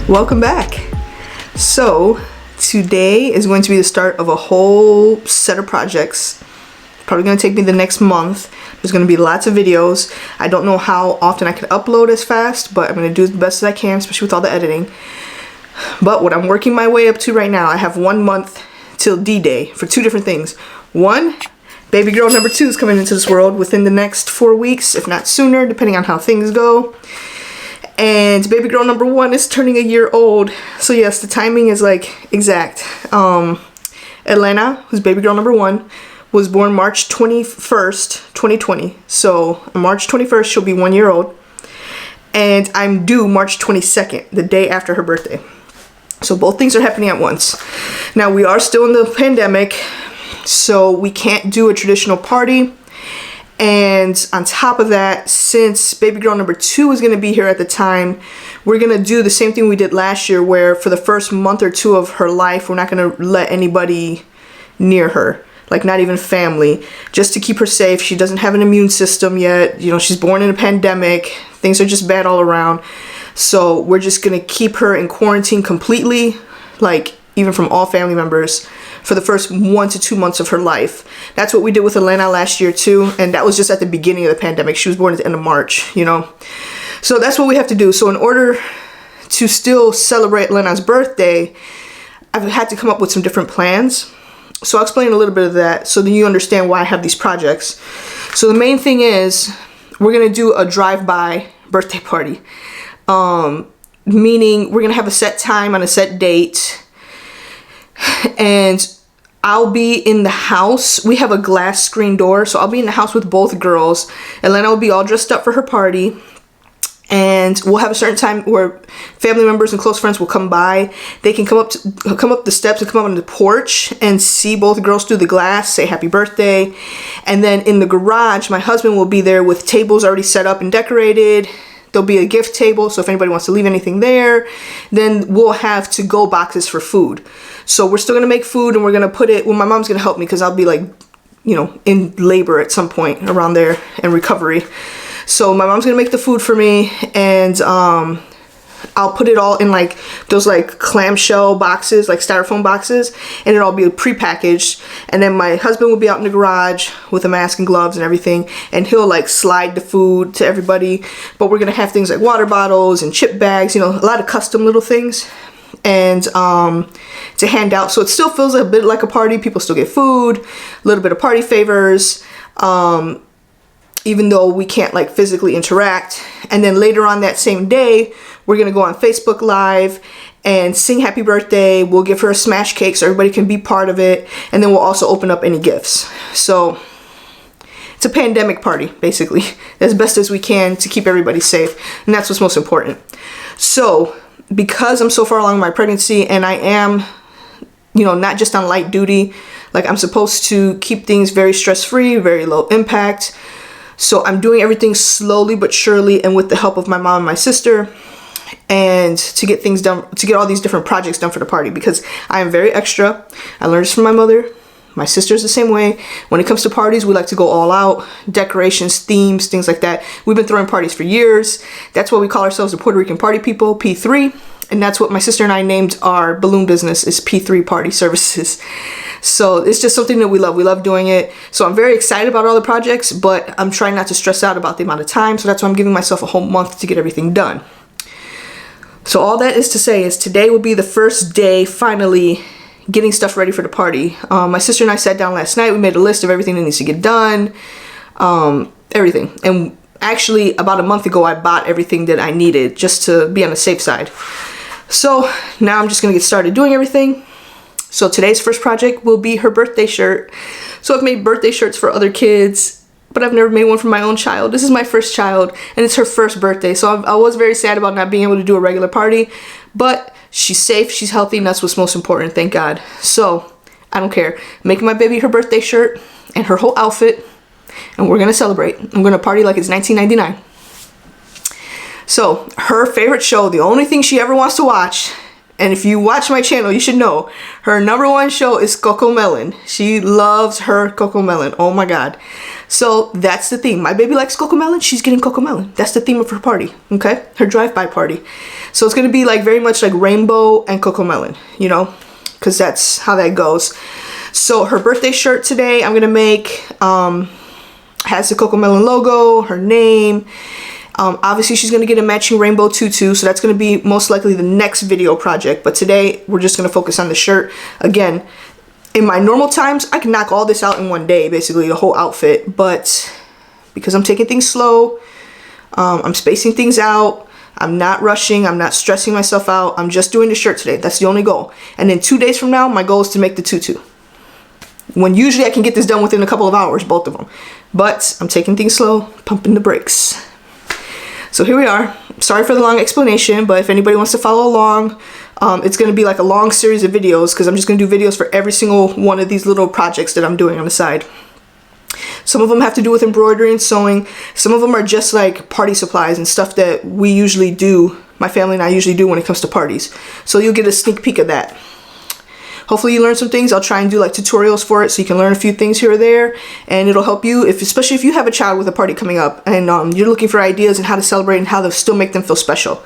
Welcome back. So today is going to be the start of a whole set of projects. Probably going to take me the next month. There's going to be lots of videos. I don't know how often I can upload as fast, but I'm going to do the best as I can, especially with all the editing. But what I'm working my way up to right now, I have 1 month till D-Day for two different things. One, baby girl number 2 is coming into this world within the next 4 weeks, if not sooner, depending on how things go. And baby girl number 1 is turning a year old. So yes, the timing is like exact. Elena, who's baby girl number 1, was born March 21st, 2020. So on March 21st, she'll be 1 year old. And I'm due March 22nd, the day after her birthday. So both things are happening at once. Now we are still in the pandemic, so we can't do a traditional party. And on top of that, since baby girl number 2 is going to be here at the time, we're going to do the same thing we did last year, where for the first month or 2 of her life, we're not going to let anybody near her, like not even family, just to keep her safe. She doesn't have an immune system yet. You know, she's born in a pandemic. Things are just bad all around. So we're just going to keep her in quarantine completely, like even from all family members, for the first 1 to 2 months of her life. That's what we did with Elena last year too, and that was just at the beginning of the pandemic. She was born at the end of March, you know. So that's what we have to do. So in order to still celebrate Elena's birthday, I've had to come up with some different plans. So I'll explain a little bit of that so then you understand why I have these projects. So the main thing is we're gonna do a drive-by birthday party. Meaning we're gonna have a set time on a set date, and I'll be in the house. We have a glass screen door, so I'll be in the house with both girls. Elena will be all dressed up for her party, and we'll have a certain time where family members and close friends will come by. They can come up the steps and come up on the porch and see both girls through the glass, say happy birthday. And then in the garage, my husband will be there with tables already set up and decorated. There'll be a gift table, so if anybody wants to leave anything there, then we'll have to-go boxes for food. So we're still gonna make food, and we're gonna put it, well, my mom's gonna help me because I'll be like, you know, in labor at some point around there and recovery. So my mom's gonna make the food for me, and I'll put it all in like those like clamshell boxes, like styrofoam boxes, and it'll all be pre-packaged. And then my husband will be out in the garage with a mask and gloves and everything, and he'll like slide the food to everybody. But we're gonna have things like water bottles and chip bags, you know, a lot of custom little things, and to hand out. So it still feels a bit like a party. People still get food, a little bit of party favors, even though we can't like physically interact. And then later on that same day, we're gonna go on Facebook Live and sing happy birthday. We'll give her a smash cake so everybody can be part of it. And then we'll also open up any gifts. So it's a pandemic party, basically, as best as we can to keep everybody safe. And that's what's most important. So because I'm so far along in my pregnancy, and I am, you know, not just on light duty, like I'm supposed to keep things very stress-free, very low impact. So I'm doing everything slowly but surely, and with the help of my mom and my sister, and to get things done, to get all these different projects done for the party, because I am very extra. I learned this from my mother. My sister's the same way. When it comes to parties, we like to go all out. Decorations, themes, things like that. We've been throwing parties for years. That's why we call ourselves the Puerto Rican Party People, P3. And that's what my sister and I named our balloon business, is P3 Party Services. So it's just something that we love. We love doing it. So I'm very excited about all the projects, but I'm trying not to stress out about the amount of time. So that's why I'm giving myself a whole month to get everything done. So all that is to say is today will be the first day finally getting stuff ready for the party. My sister and I sat down last night. We made a list of everything that needs to get done, everything. And actually about a month ago, I bought everything that I needed just to be on the safe side. So now I'm just gonna get started doing everything. So today's first project will be her birthday shirt. So I've made birthday shirts for other kids, but I've never made one for my own child. This is my first child, and it's her first birthday. So I was very sad about not being able to do a regular party, but she's safe, she's healthy, and that's what's most important, thank God. So I don't care. I'm making my baby her birthday shirt and her whole outfit, and we're gonna celebrate. I'm gonna party like it's 1999. So her favorite show, the only thing she ever wants to watch, And if you watch my channel, you should know her #1 show is Cocomelon. She loves her Cocomelon. Oh my god. So that's the theme. My baby likes Cocomelon. She's getting Cocomelon. That's the theme of her party. Okay? Her drive-by party. So it's going to be like very much like rainbow and Cocomelon, you know, because that's how that goes. So her birthday shirt today I'm going to make has the Cocomelon logo, her name. Obviously she's going to get a matching rainbow tutu, so that's going to be most likely the next video project. But today we're just going to focus on the shirt. Again, in my normal times I can knock all this out in one day, basically the whole outfit. But because I'm taking things slow, I'm spacing things out, I'm not rushing, I'm not stressing myself out, I'm just doing the shirt today. That's the only goal. And then 2 days from now my goal is to make the tutu. When usually I can get this done within a couple of hours, both of them. But I'm taking things slow, pumping the brakes. So here we are. Sorry for the long explanation, but if anybody wants to follow along, it's going to be like a long series of videos because I'm just going to do videos for every single one of these little projects that I'm doing on the side. Some of them have to do with embroidery and sewing. Some of them are just like party supplies and stuff that we usually do, my family and I usually do when it comes to parties. So you'll get a sneak peek of that. Hopefully you learn some things. I'll try and do like tutorials for it so you can learn a few things here or there, and it'll help you, especially if you have a child with a party coming up and you're looking for ideas and how to celebrate and how to still make them feel special.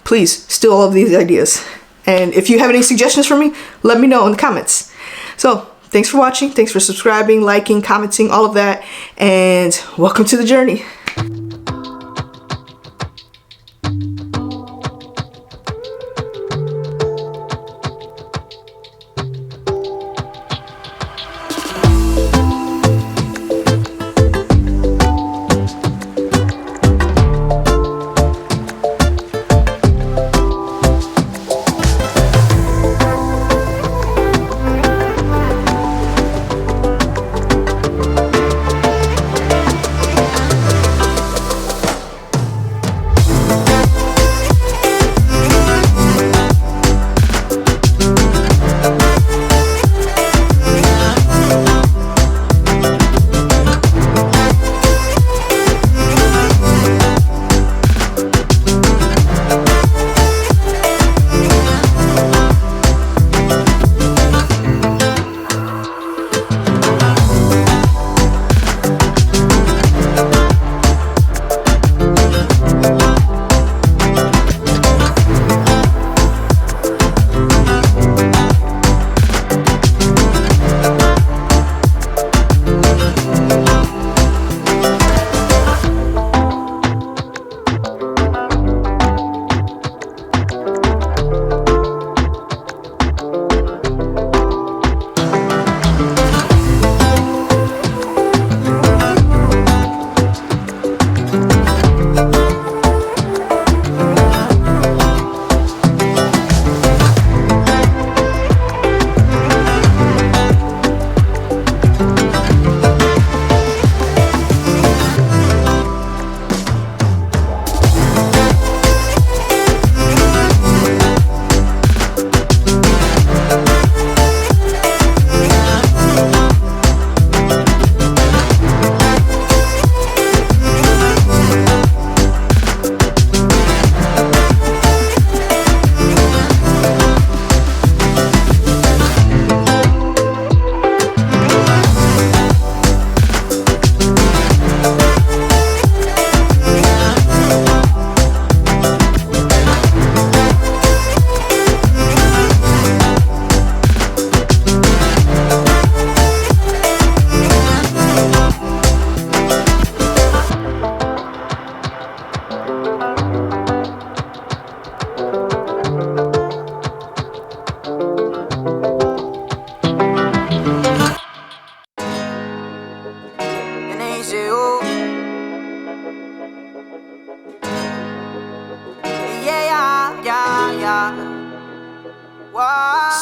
Please steal all of these ideas. And if you have any suggestions for me, let me know in the comments. So thanks for watching, thanks for subscribing, liking, commenting, all of that, and welcome to the journey.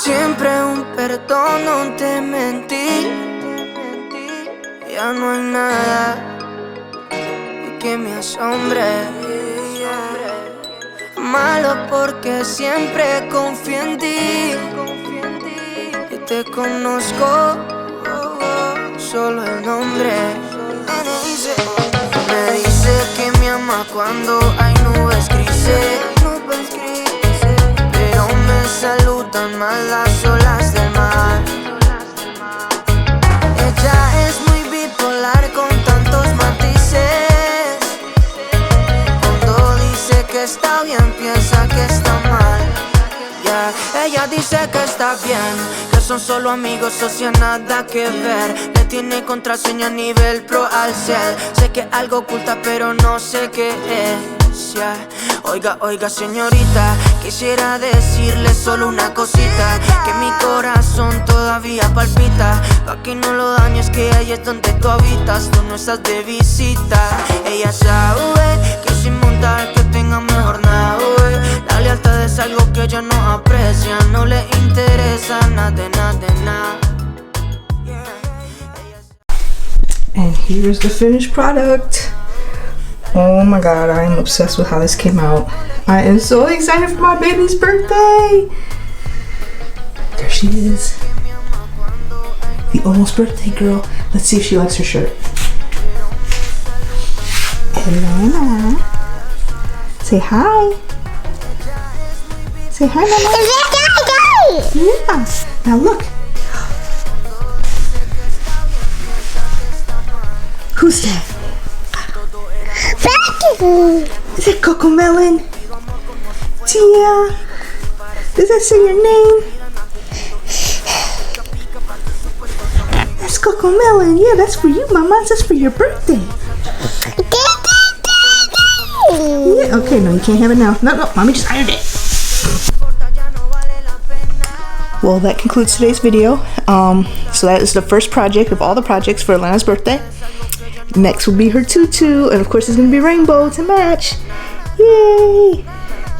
Siempre un perdón, no te mentí. Ya no hay nada que me asombre. Malo porque siempre confío en ti. Yo te conozco, solo el nombre. Me dice que me ama cuando hay nubes grises, pero saludan más las olas del mar. Ella es muy bipolar con tantos matices. Cuando dice que está bien, piensa que está mal. Yeah. Ella dice que está bien, que son solo amigos, socia, nada que ver. Le tiene contraseña a nivel pro al cel. Sé que algo oculta pero no sé qué es, yeah. Oiga, oiga señorita, quisiera decirle solo una cosita, que mi corazón todavía palpita. Pa' que no lo dañes, que ahí es donde tú habitas, tú no estás de visita. Ella sabe que sin montar que tenga mejor nave. La lealtad es algo que ella no aprecia, no le interesa nada de nada de nada. And here's the finished product. Oh my god, I am obsessed with how this came out. I am so excited for my baby's birthday. There she is. The almost birthday girl. Let's see if she likes her shirt. Hello. Say hi. Say hi, Mama. Yeah. Now look. Who's that? Is it Cocomelon? Tia? Does that say your name? That's Cocomelon. Yeah, that's for you, Mama. That's for your birthday. Yeah, okay, no, you can't have it now. No, Mommy just ironed it. Well, that concludes today's video. So that is the first project of all the projects for Alana's birthday. Next will be her tutu, and of course it's going to be rainbow to match. Yay!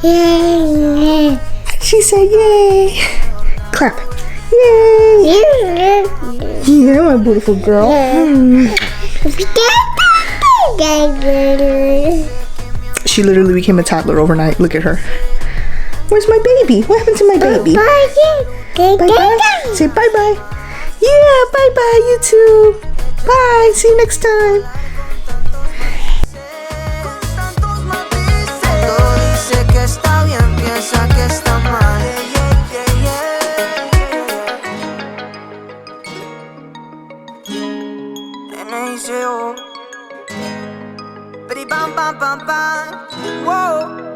Yay! She said yay! Clap. Yay! Yeah, my beautiful girl. She literally became a toddler overnight. Look at her. Where's my baby? What happened to my baby? Bye-bye. Say bye-bye. Yeah, bye-bye, you too. Bye. See you next time. Whoa.